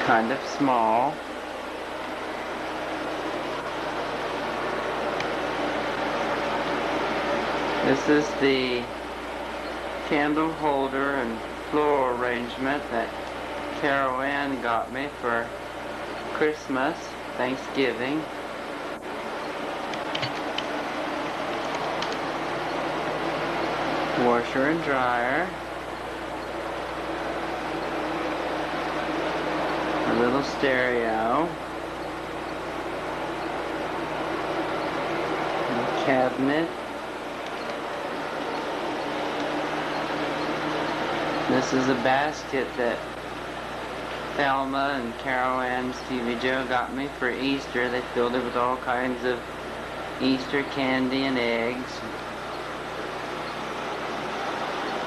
kind of small. This is the candle holder and floral arrangement that Carol Ann got me for Christmas, Thanksgiving. Washer and dryer. A little stereo. A cabinet. This is a basket that Thelma and Carol Ann and Stevie Joe got me for Easter. They filled it with all kinds of Easter candy and eggs.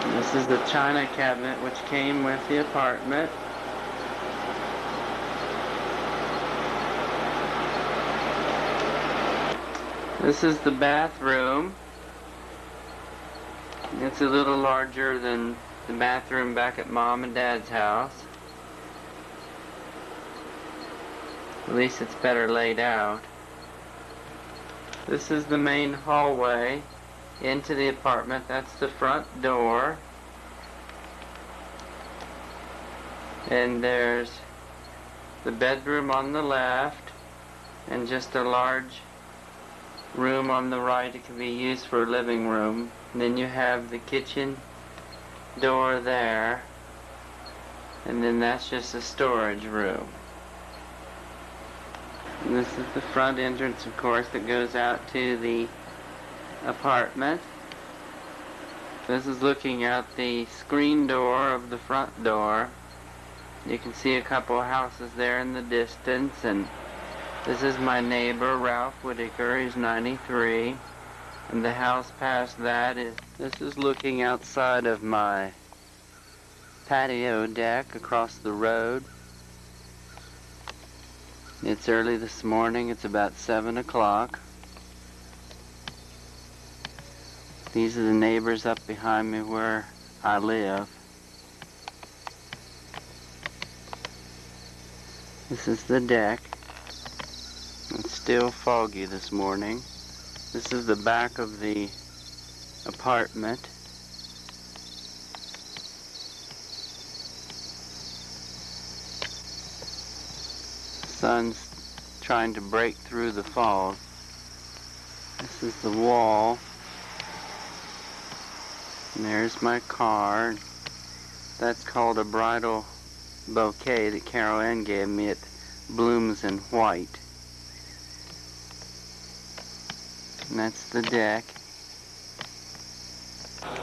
And this is the china cabinet which came with the apartment. This is the bathroom. It's a little larger than the bathroom back at Mom and Dad's house. At least it's better laid out. This is the main hallway into the apartment. That's the front door. And there's the bedroom on the left and just a large room on the right. It can be used for a living room. And then you have the kitchen door there, and then that's just a storage room. And this is the front entrance, of course, that goes out to the apartment. This is looking out the screen door of the front door. You can see a couple of houses there in the distance, and this is my neighbor, Ralph Whitaker. He's 93. And the house past that this is looking outside of my patio deck across the road. It's early this morning. It's about 7 o'clock. These are the neighbors up behind me where I live. This is the deck. It's still foggy this morning. This is the back of the apartment. The sun's trying to break through the fog. This is the wall. And there's my car. That's called a bridal bouquet that Carol Ann gave me. It blooms in white. And that's the deck.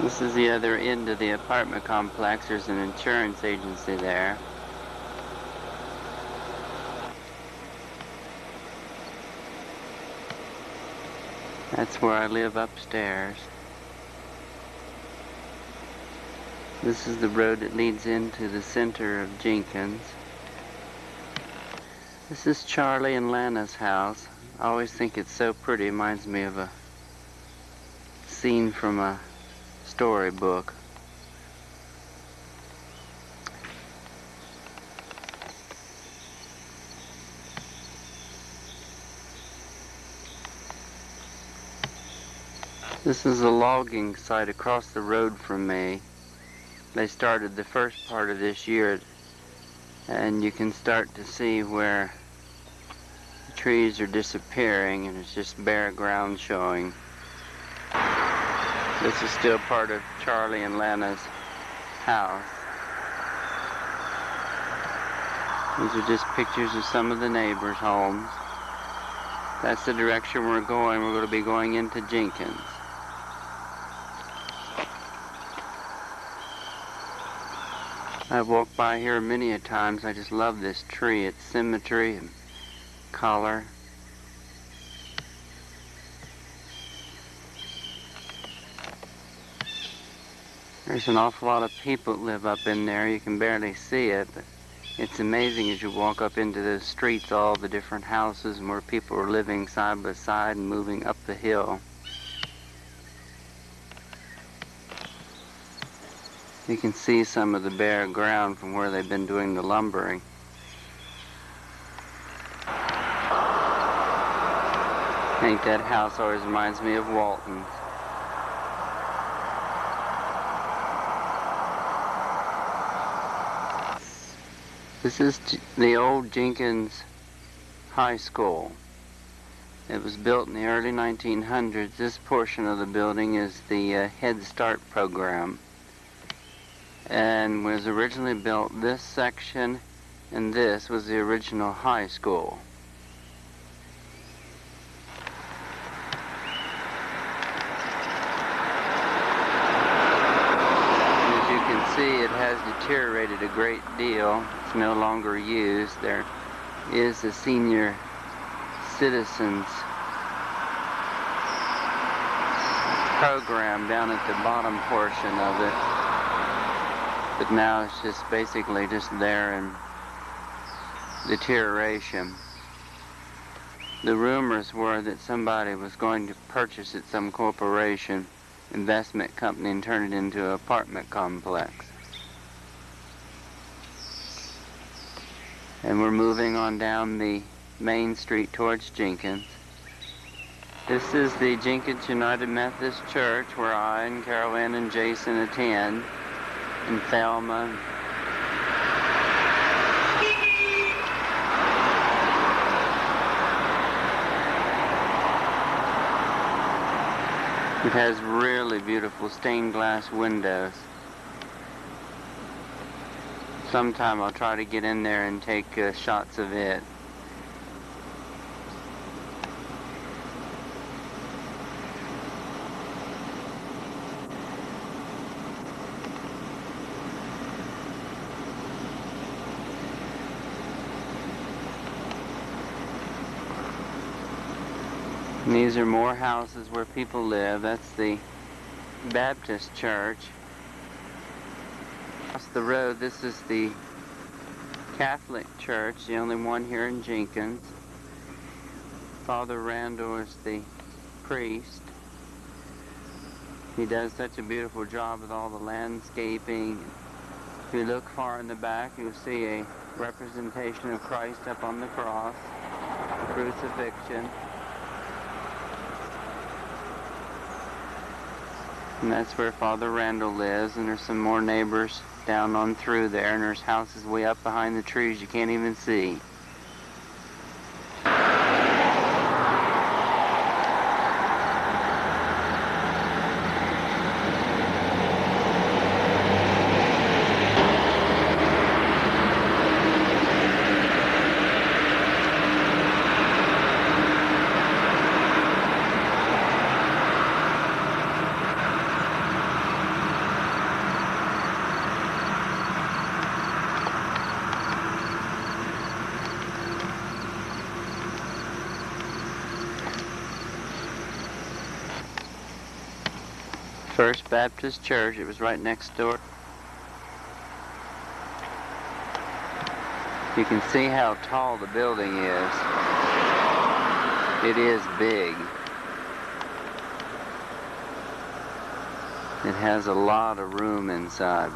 This is the other end of the apartment complex. There's an insurance agency there. That's where I live upstairs. This is the road that leads into the center of Jenkins. This is Charlie and Lana's house. I always think it's so pretty. It reminds me of a scene from a storybook. This is a logging site across the road from me. They started the first part of this year, and you can start to see where trees are disappearing and it's just bare ground showing. This is still part of Charlie and Lana's house. These are just pictures of some of the neighbors' homes. That's the direction we're going. We're going to be going into Jenkins. I've walked by here many a times. I just love this tree. Its symmetry and color. There's an awful lot of people that live up in there. You can barely see it, but it's amazing as you walk up into the streets, all the different houses and where people are living side by side and moving up the hill. You can see some of the bare ground from where they've been doing the lumbering. I think that house always reminds me of Walton's. This is the old Jenkins High School. It was built in the early 1900s. This portion of the building is the Head Start program, and was originally built. This section and this was the original high school. As you can see, it has deteriorated a great deal. It's no longer used. There is a senior citizens program down at the bottom portion of it, but now it's just basically just there in deterioration. The rumors were that somebody was going to purchase it, some corporation, investment company, and turn it into an apartment complex. And we're moving on down the Main Street towards Jenkins. This is the Jenkins United Methodist Church, where I and Carol Ann and Jason attend, and Thelma. It has really beautiful stained glass windows. Sometime I'll try to get in there and take shots of it. And these are more houses where people live. That's the Baptist church. Across the road, this is the Catholic church, the only one here in Jenkins. Father Randall is the priest. He does such a beautiful job with all the landscaping. If you look far in the back, you'll see a representation of Christ up on the cross, the crucifixion. And that's where Father Randall lives, and there's some more neighbors down on through there, and there's houses way up behind the trees you can't even see. First Baptist Church, it was right next door. You can see how tall the building is. It is big. It has a lot of room inside.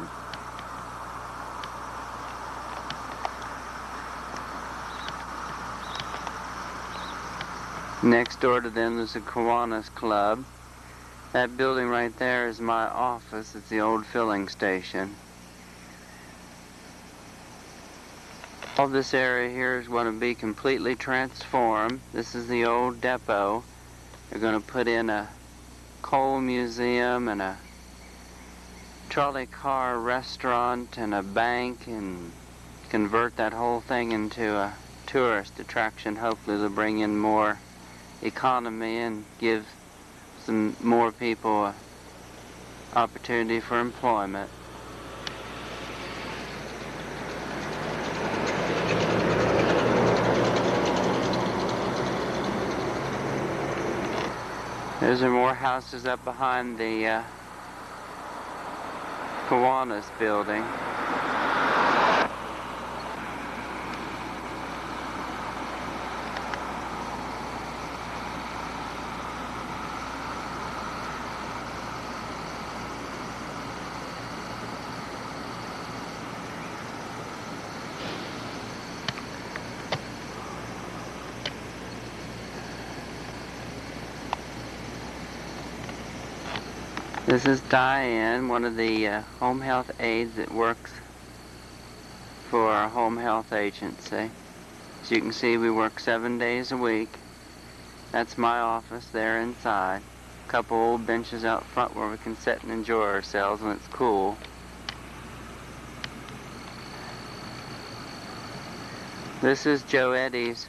Next door to them is the Kiwanis Club. That building right there is my office. It's the old filling station. All this area here is going to be completely transformed. This is the old depot. They're going to put in a coal museum and a trolley car restaurant and a bank, and convert that whole thing into a tourist attraction. Hopefully they'll bring in more economy and give some more people opportunity for employment. There's more houses up behind the Kiwanis building. This is Diane, one of the home health aides that works for our home health agency. As you can see, we work 7 days a week. That's my office there inside. A couple old benches out front where we can sit and enjoy ourselves when it's cool. This is Joe Eddie's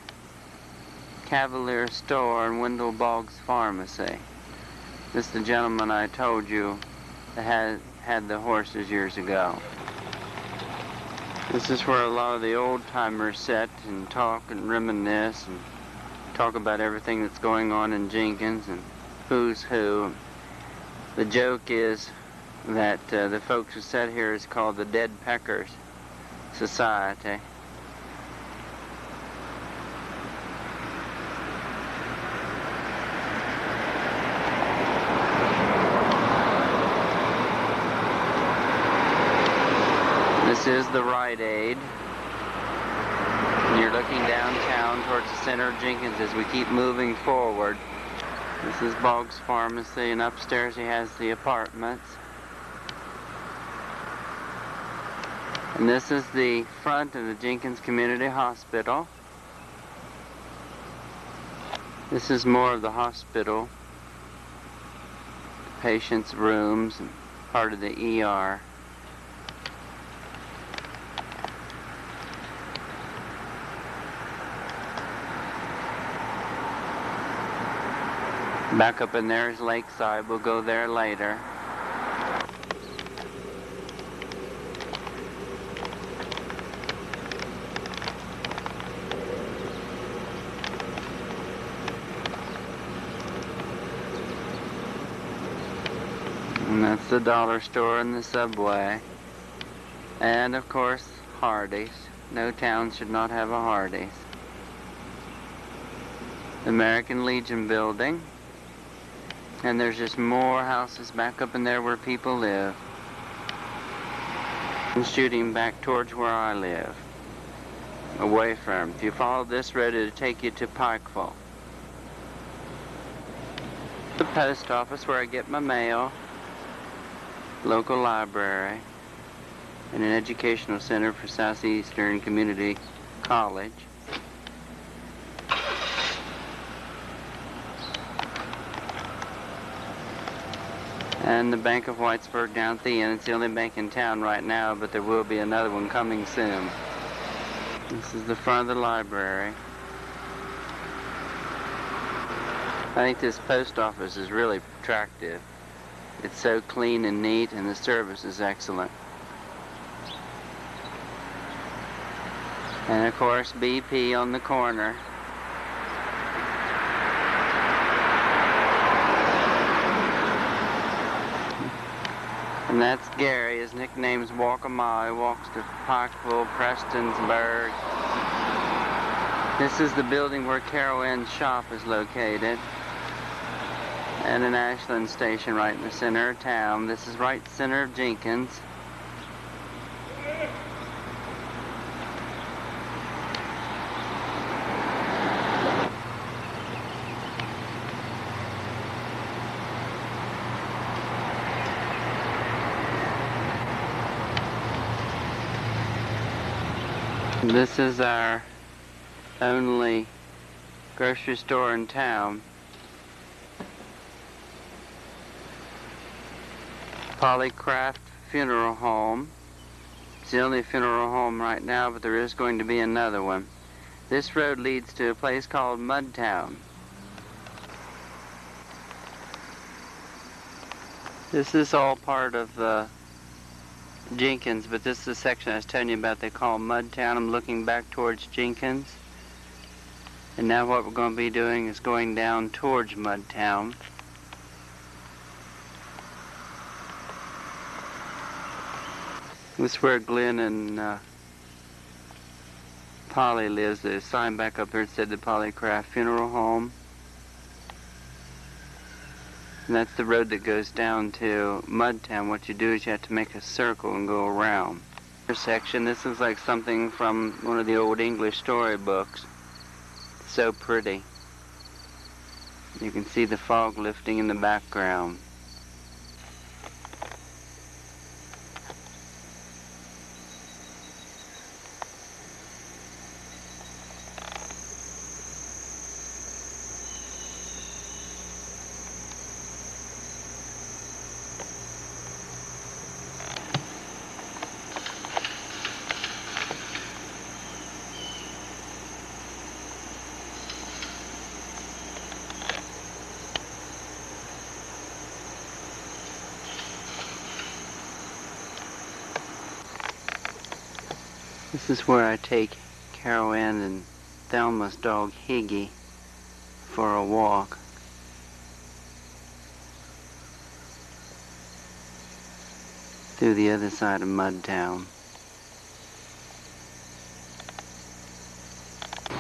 Cavalier Store and Wendell Boggs Pharmacy. This is the gentleman I told you that had the horses years ago. This is where a lot of the old-timers sit and talk and reminisce and talk about everything that's going on in Jenkins and who's who. The joke is that the folks who sit here is called the Dead Peckers Society. This is the Rite Aid. You're looking downtown towards the center of Jenkins as we keep moving forward. This is Boggs Pharmacy, and upstairs he has the apartments. And this is the front of the Jenkins Community Hospital. This is more of the hospital, patients' rooms, and part of the ER. Back up in there is Lakeside. We'll go there later. And that's the dollar store and the Subway. And of course, Hardee's. No town should not have a Hardee's. The American Legion building. And there's just more houses back up in there where people live. And shooting back towards where I live. Away from. If you follow this road, it'll take you to Pikeville. The post office where I get my mail. Local library. And an educational center for Southeastern Community College. And the Bank of Whitesburg down at the end. It's the only bank in town right now, but there will be another one coming soon. This is the front of the library. I think this post office is really attractive. It's so clean and neat, and the service is excellent. And of course, BP on the corner. And that's Gary. His nickname's Walk a Mile. He walks to Pikeville, Prestonsburg. This is the building where Carol Ann's shop is located. And an Ashland station right in the center of town. This is right center of Jenkins. This is our only grocery store in town. Polycraft Funeral Home. It's the only funeral home right now, but there is going to be another one. This road leads to a place called Mudtown. This is all part of Jenkins, but this is the section I was telling you about they call Mudtown. I'm looking back towards Jenkins. And now what we're going to be doing is going down towards Mudtown. This is where Glenn and Polly lives. There's a sign back up there that said the Polycraft Funeral Home. And that's the road that goes down to Mudtown. What you do is you have to make a circle and go around. Section. This is like something from one of the old English storybooks. So pretty. You can see the fog lifting in the background. This is where I take Carol Ann and Thelma's dog Higgy for a walk. Through the other side of Mudtown.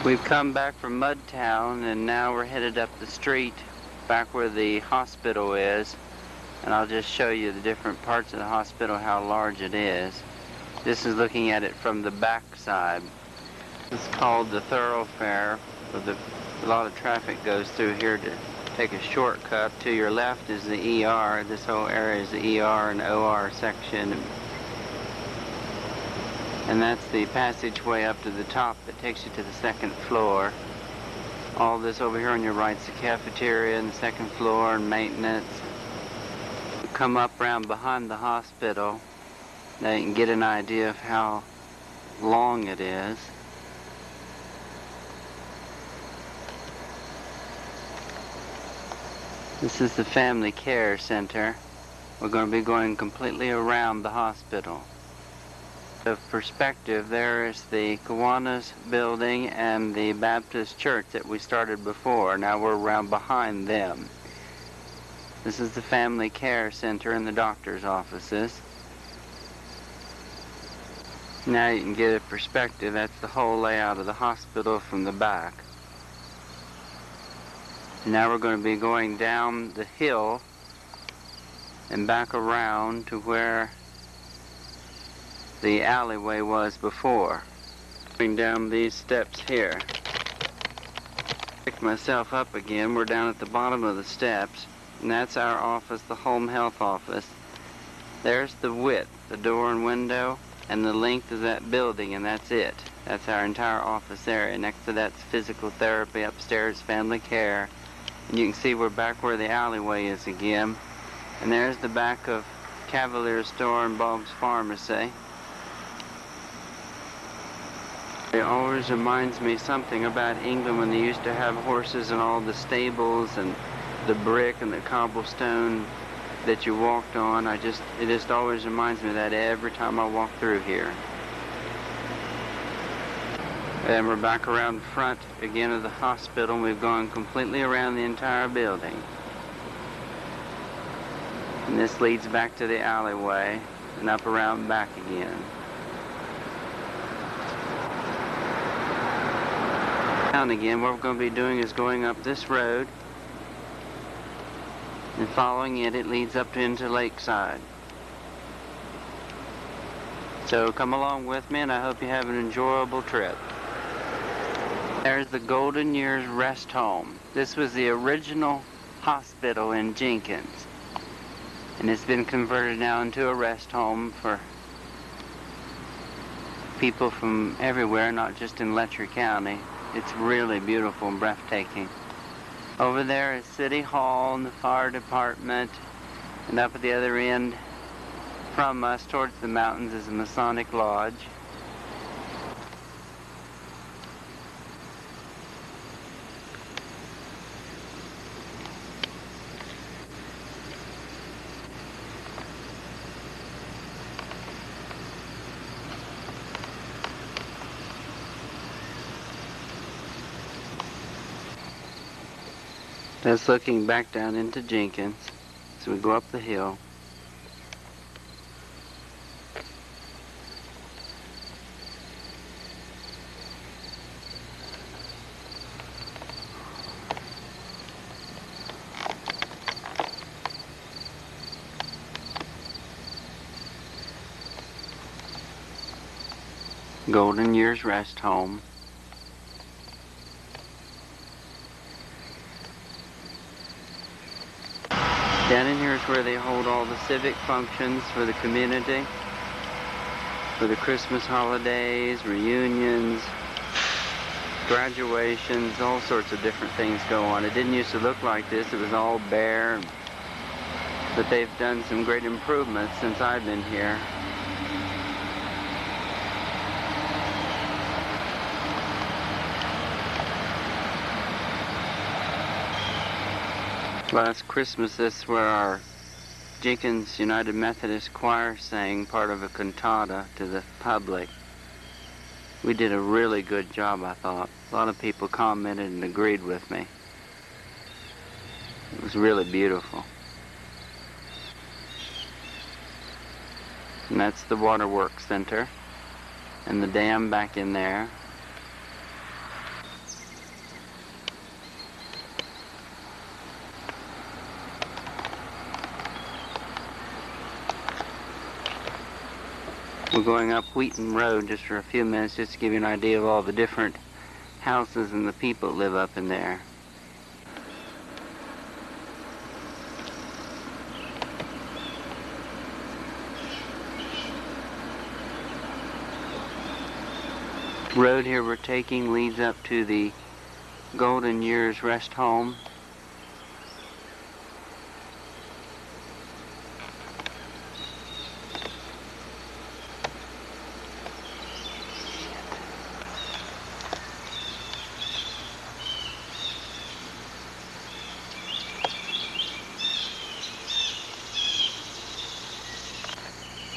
We've come back from Mudtown and now we're headed up the street back where the hospital is, and I'll just show you the different parts of the hospital, how large it is. This is looking at it from the back side. It's called the thoroughfare. A lot of traffic goes through here to take a shortcut. To your left is the ER. This whole area is the ER and OR section. And that's the passageway up to the top that takes you to the second floor. All this over here on your right is the cafeteria and the second floor and maintenance. You come up around behind the hospital. Now you can get an idea of how long it is. This is the Family Care Center. We're going to be going completely around the hospital. Of perspective, there is the Kiwanis building and the Baptist church that we started before. Now we're around behind them. This is the Family Care Center and the doctor's offices. Now you can get a perspective. That's the whole layout of the hospital from the back. Now we're going to be going down the hill and back around to where the alleyway was before. Going down these steps here. Pick myself up again. We're down at the bottom of the steps, and that's our office, the home health office. There's the width, the door and window, and the length of that building, and that's it. That's our entire office area. Next to that's physical therapy, upstairs family care. And you can see we're back where the alleyway is again. And there's the back of Cavalier Store and Boggs Pharmacy. It always reminds me something about England when they used to have horses and all the stables and the brick and the cobblestone that you walked on. It just always reminds me of that every time I walk through here. And we're back around the front again of the hospital. We've gone completely around the entire building. And this leads back to the alleyway and up around and back again. And again, what we're going to be doing is going up this road, and following it, it leads up into Lakeside. So come along with me, and I hope you have an enjoyable trip. There's the Golden Years Rest Home. This was the original hospital in Jenkins, and it's been converted now into a rest home for people from everywhere, not just in Letcher County. It's really beautiful and breathtaking. Over there is City Hall and the fire department, and up at the other end from us towards the mountains is the Masonic Lodge. That's looking back down into Jenkins as we go up the hill. Golden Years Rest Home. Down in here is where they hold all the civic functions for the community, for the Christmas holidays, reunions, graduations, all sorts of different things go on. It didn't used to look like this. It was all bare, but they've done some great improvements since I've been here. Last Christmas, this is where our Jenkins United Methodist Choir sang part of a cantata to the public. We did a really good job, I thought. A lot of people commented and agreed with me. It was really beautiful. And that's the Waterworks Center. And the dam back in there. We're going up Wheaton Road just for a few minutes just to give you an idea of all the different houses and the people that live up in there. The road here we're taking leads up to the Golden Years Rest Home.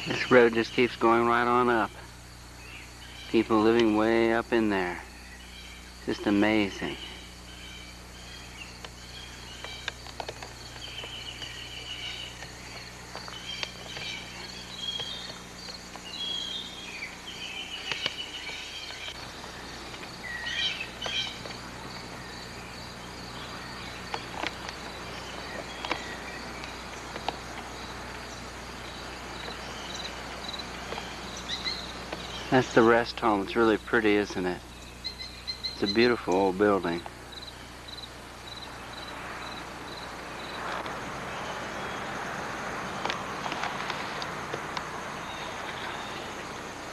This road just keeps going right on up. People living way up in there. Just amazing. That's the rest home. It's really pretty, isn't it? It's a beautiful old building.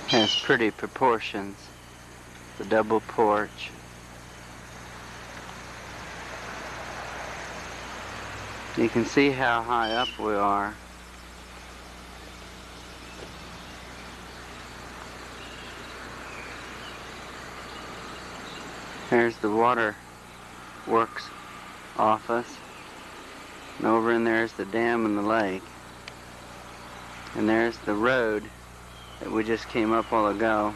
Has pretty proportions. The double porch. You can see how high up we are. There's the water works office. And over in there is the dam and the lake. And there's the road that we just came up a while ago.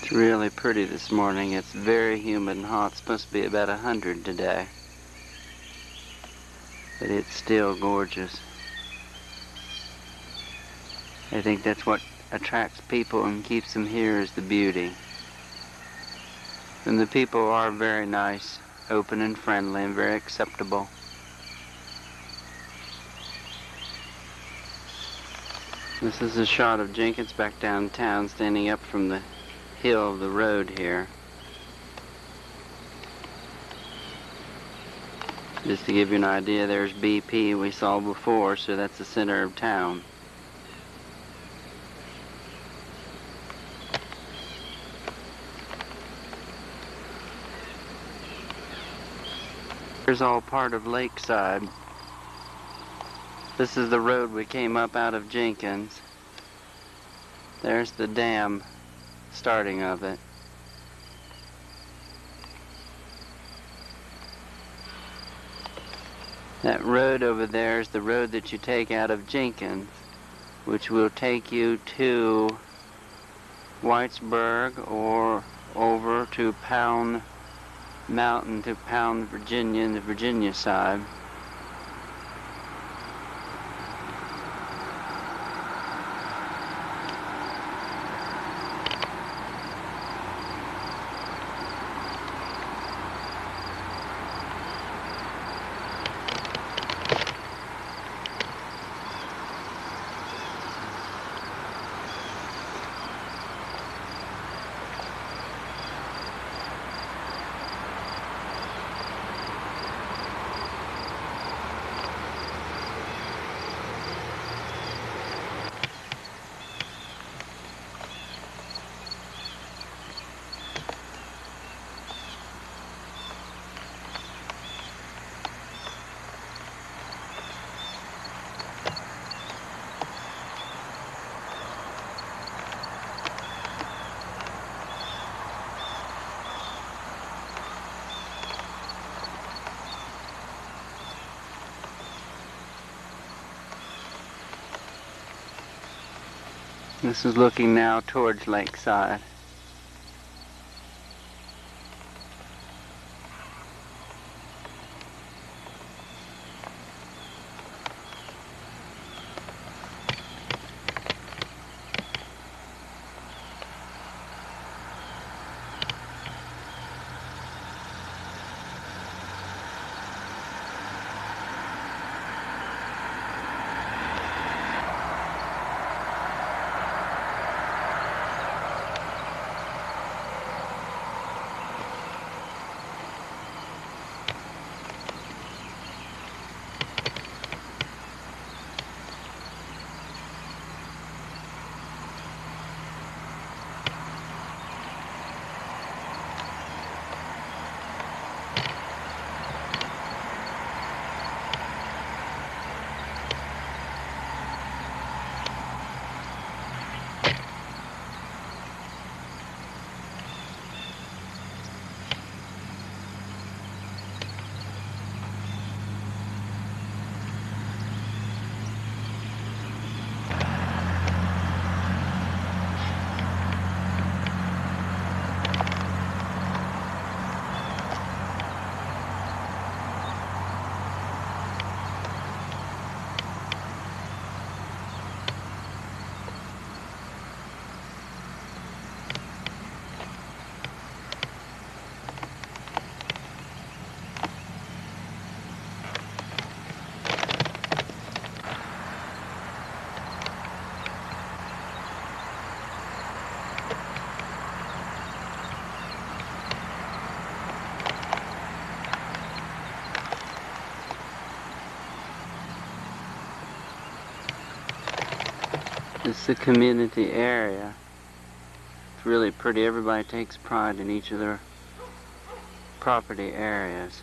It's really pretty this morning. It's very humid and hot. It's supposed to be about 100 today. But it's still gorgeous. I think that's what attracts people and keeps them here is the beauty. And the people are very nice, open and friendly, and very acceptable. This is a shot of Jenkins back downtown, standing up from the hill of the road here. Just to give you an idea, there's BP we saw before, so that's the center of town. Here's all part of Lakeside. This is the road we came up out of Jenkins. There's the dam starting of it. That road over there is the road that you take out of Jenkins, which will take you to Whitesburg or over to Pound Mountain to Pound, Virginia, and the Virginia side. This is looking now towards Lakeside. It's a community area. It's really pretty. Everybody takes pride in each of their property areas.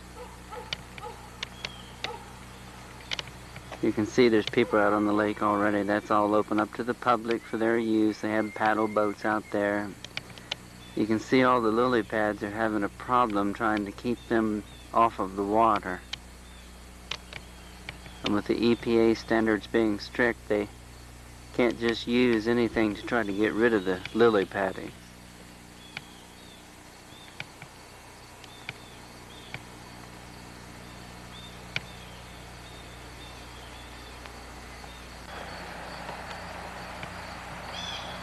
You can see there's people out on the lake already. That's all open up to the public for their use. They have paddle boats out there. You can see all the lily pads are having a problem trying to keep them off of the water. And with the EPA standards being strict, they can't just use anything to try to get rid of the lily padding.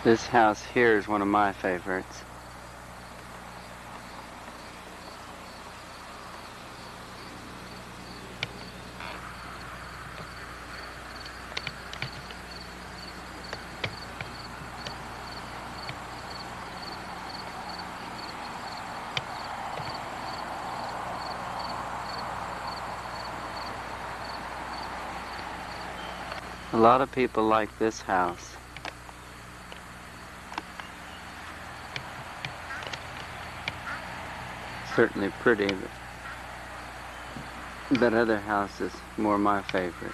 This house here is one of my favorites. A lot of people like this house. Certainly pretty, but that other house is more my favorite.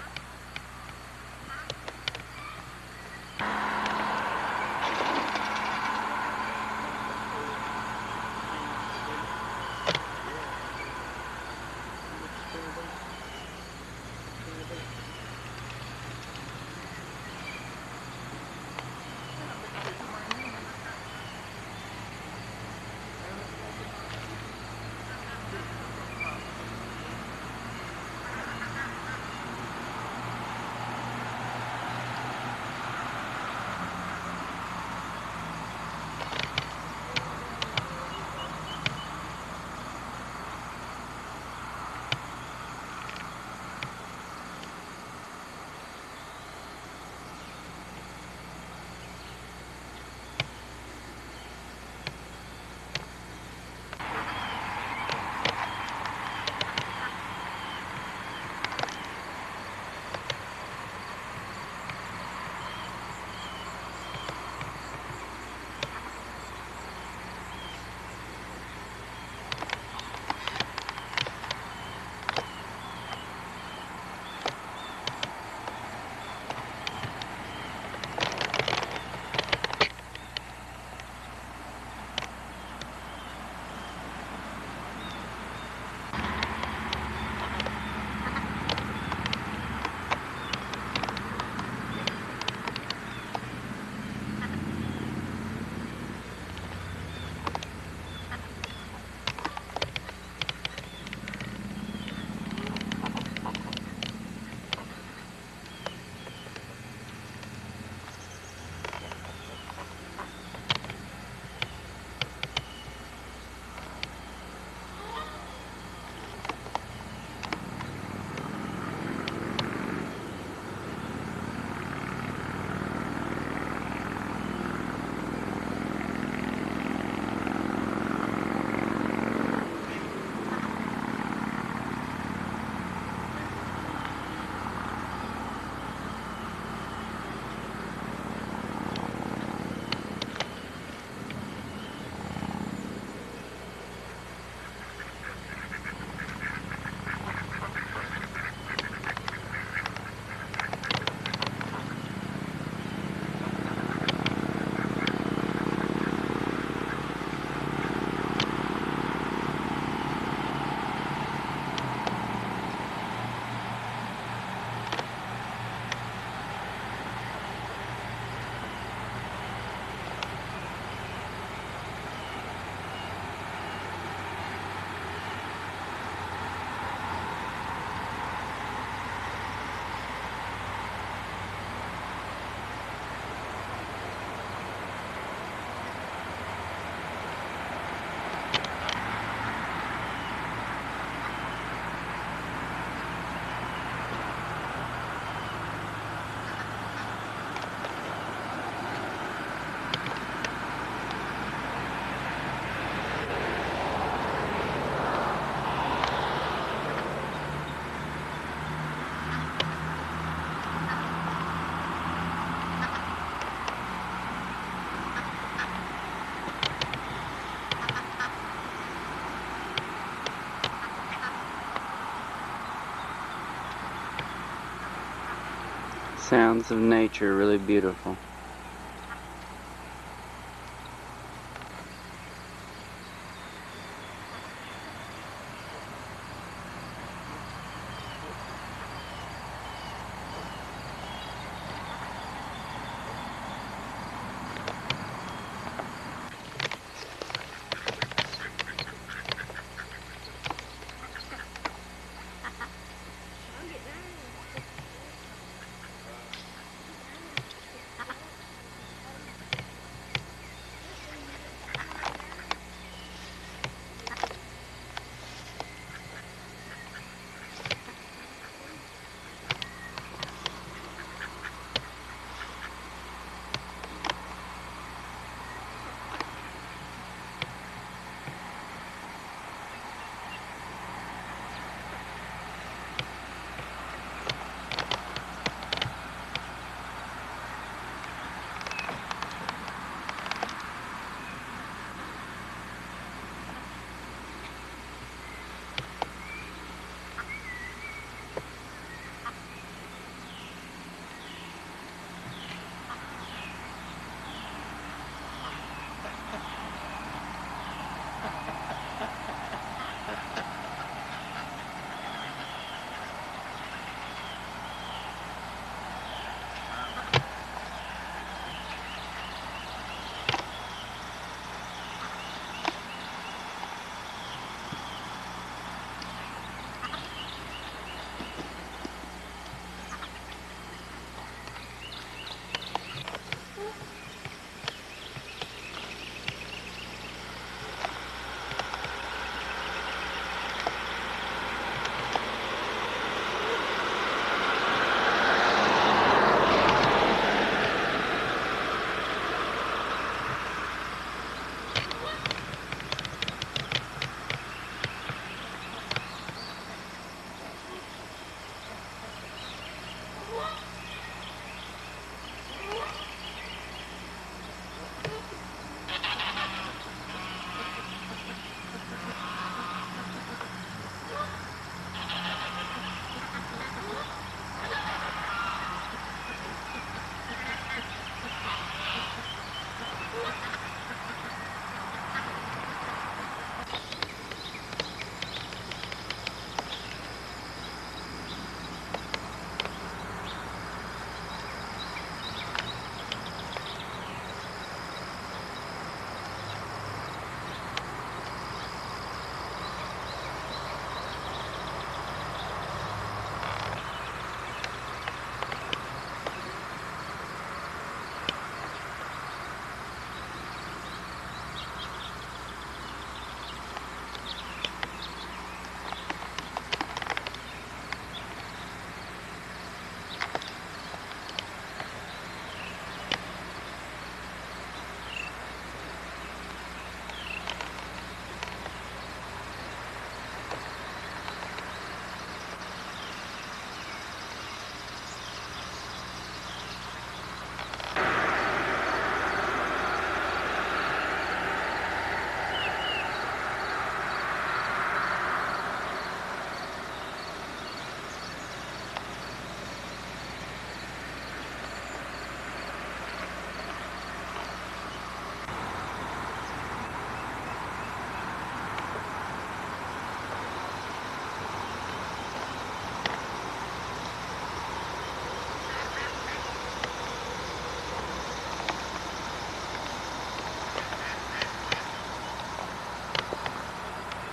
Sounds of nature, really beautiful.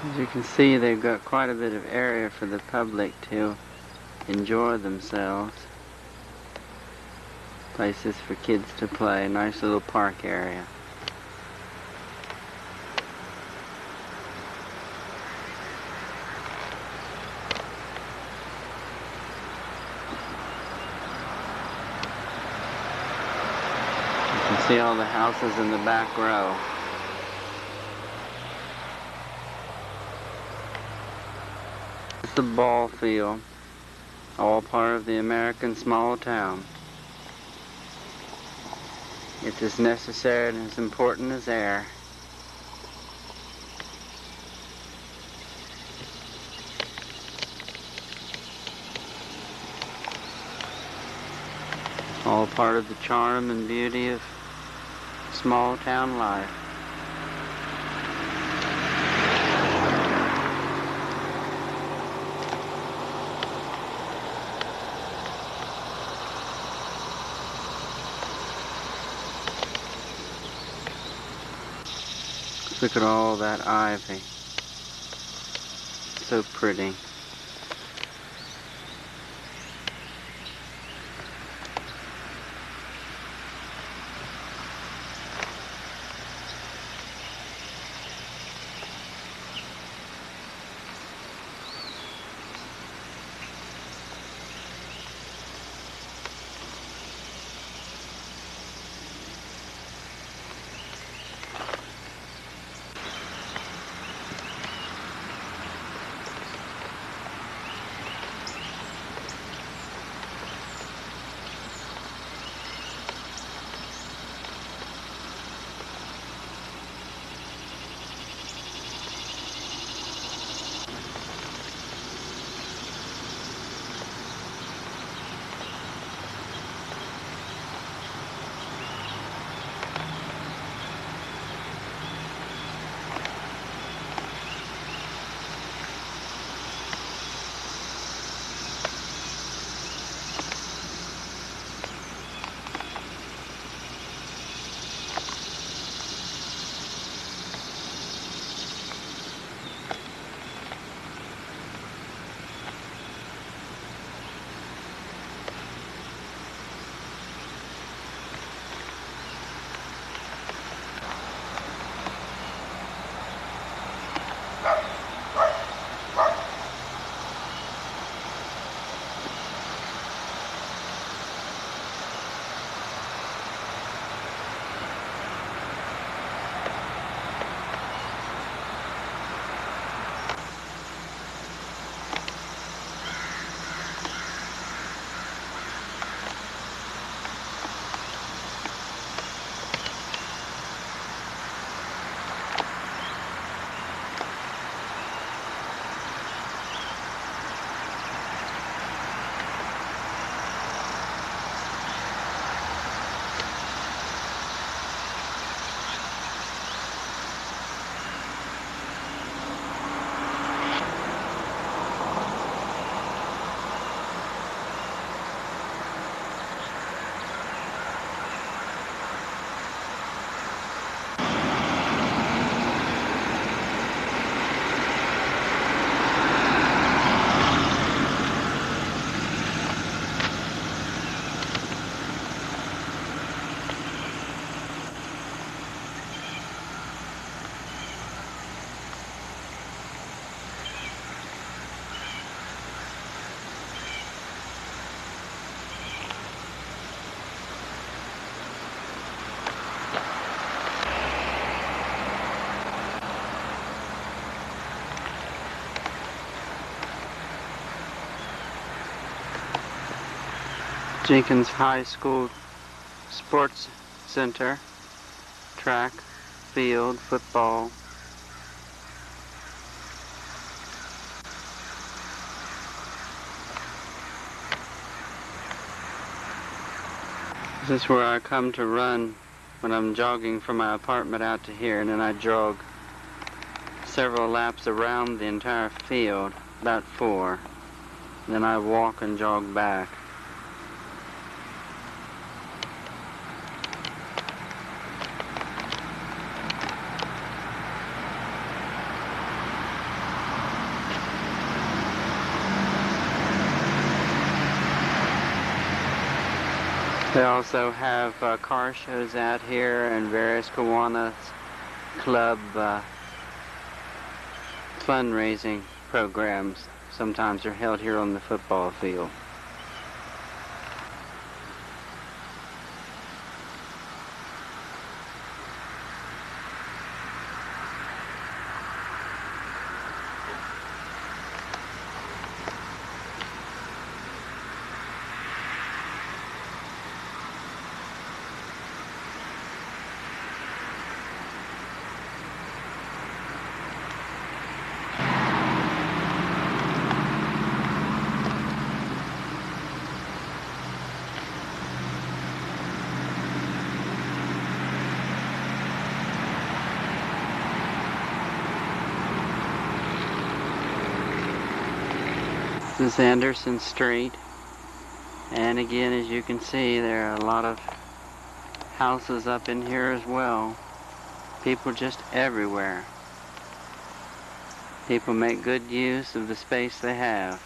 As you can see, they've got quite a bit of area for the public to enjoy themselves. Places for kids to play, nice little park area. You can see all the houses in the back row. It's the ball field, all part of the American small town. It's as necessary and as important as air. All part of the charm and beauty of small town life. Look at all that ivy. So pretty. Jenkins High School Sports Center, track, field, football. This is where I come to run when I'm jogging from my apartment out to here, and then I jog several laps around the entire field, about 4. Then I walk and jog back. They also have car shows out here and various Kiwanis Club fundraising programs. Sometimes they're held here on the football field. This is Henderson Street, and again, as you can see, there are a lot of houses up in here as well. People just everywhere. People make good use of the space they have.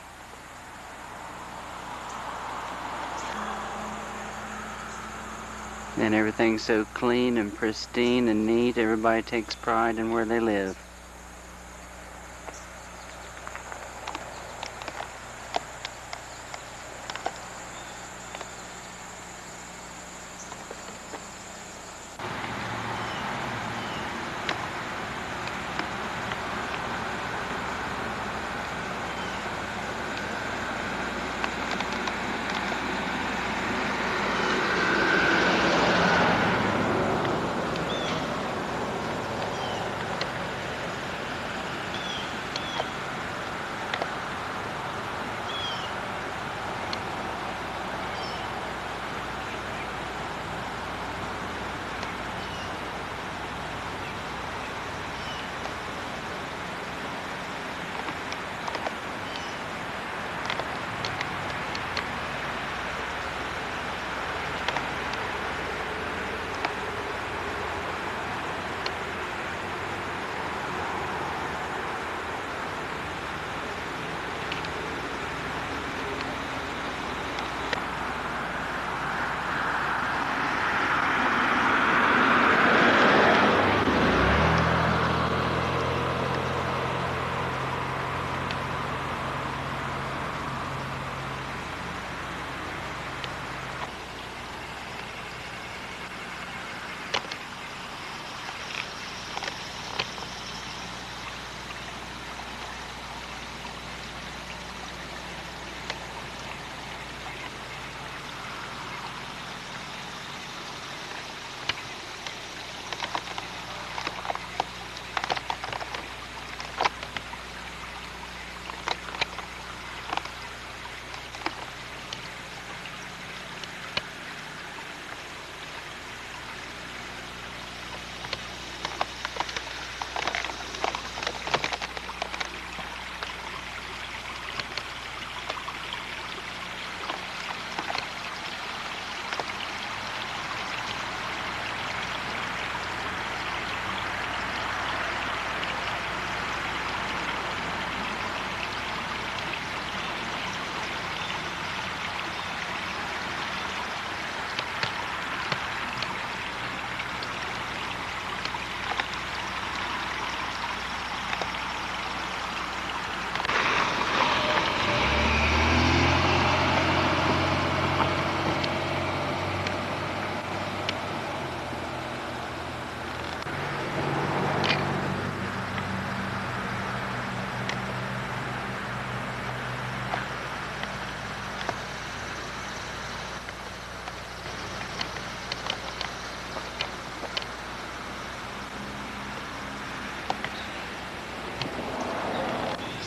And everything's so clean and pristine and neat, everybody takes pride in where they live.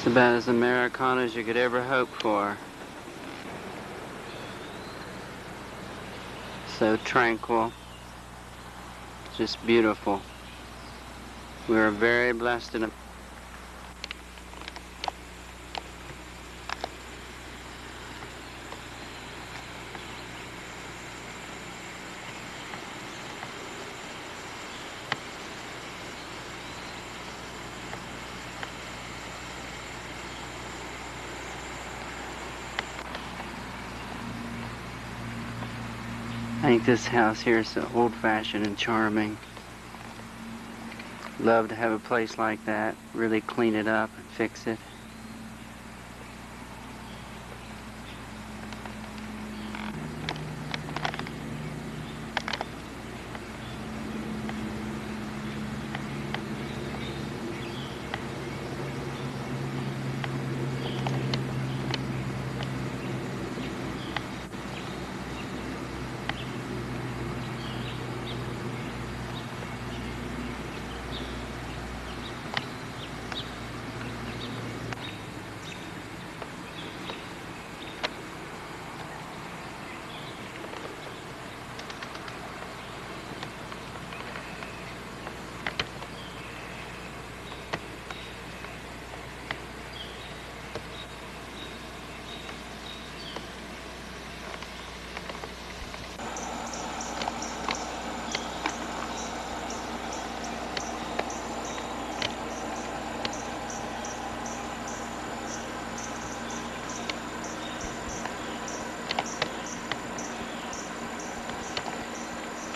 It's about as Americana as you could ever hope for. So tranquil. Just beautiful. We are very blessed in I think this house here is so old-fashioned and charming. Love to have a place like that. Really clean it up and fix it.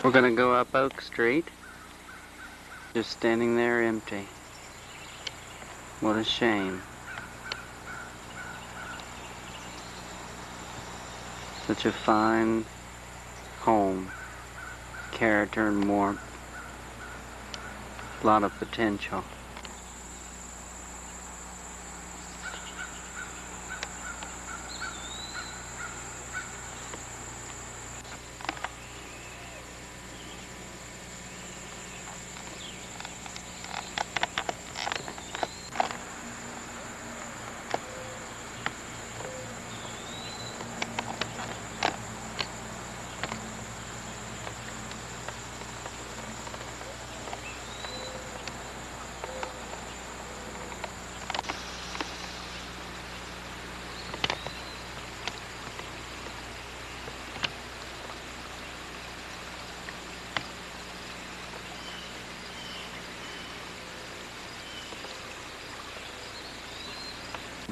We're gonna go up Oak Street. Just standing there empty. What a shame. Such a fine home. Character and warmth. A lot of potential.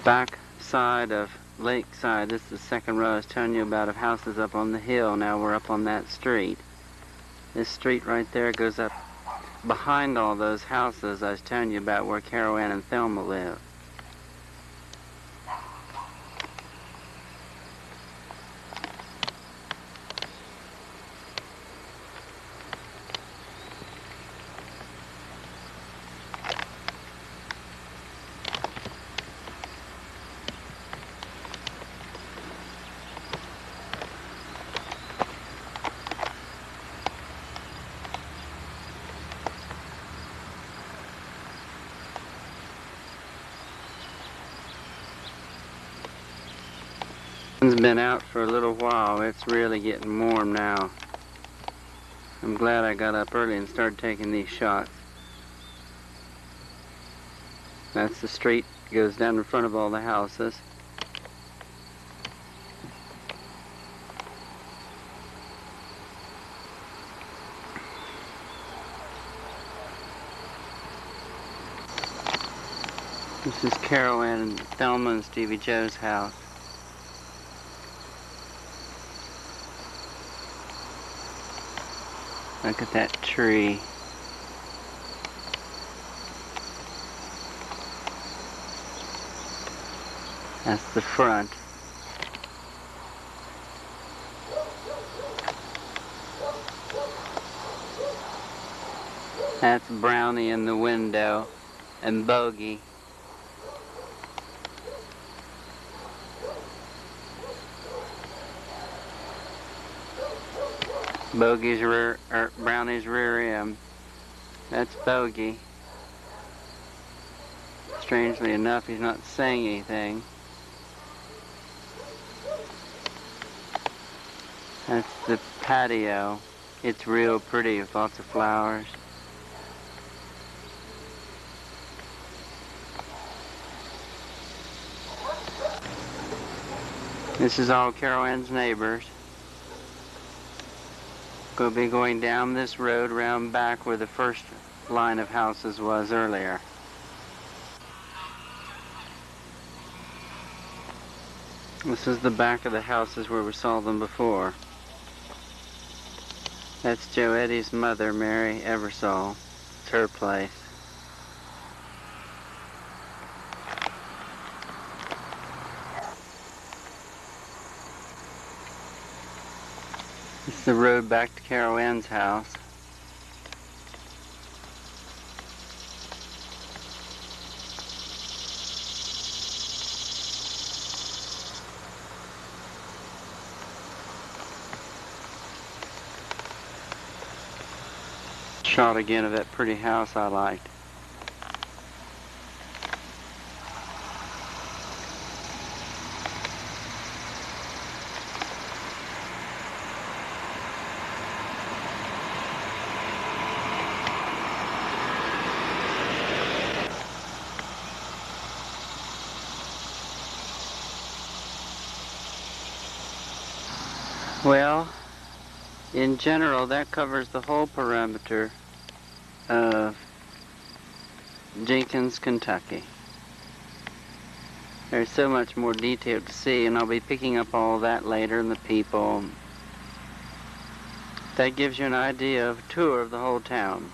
Back side of Lakeside, this is the second row I was telling you about of houses up on the hill. Now we're up on that street. This street right there goes up behind all those houses I was telling you about where Carol Ann and Thelma live. It's been out for a little while. It's really getting warm now. I'm glad I got up early and started taking these shots. That's the street that goes down in front of all the houses. This is Carol Ann and Thelma and Stevie Joe's house. Look at that tree. That's the front. That's Brownie in the window and Bogey. Bogey's Brownie's rear end. That's Bogey. Strangely enough, he's not saying anything. That's the patio. It's real pretty with lots of flowers. This is all Carol Ann's neighbors. We'll be going down this road around back where the first line of houses was earlier. This is the back of the houses where we saw them before. That's Joe Eddie's mother, Mary Eversole. It's her place. It's the road back to Carol Ann's house. Shot again of that pretty house I liked. Well, in general, that covers the whole perimeter of Jenkins, Kentucky. There's so much more detail to see, and I'll be picking up all that later, and the people, That gives you an idea of a tour of the whole town.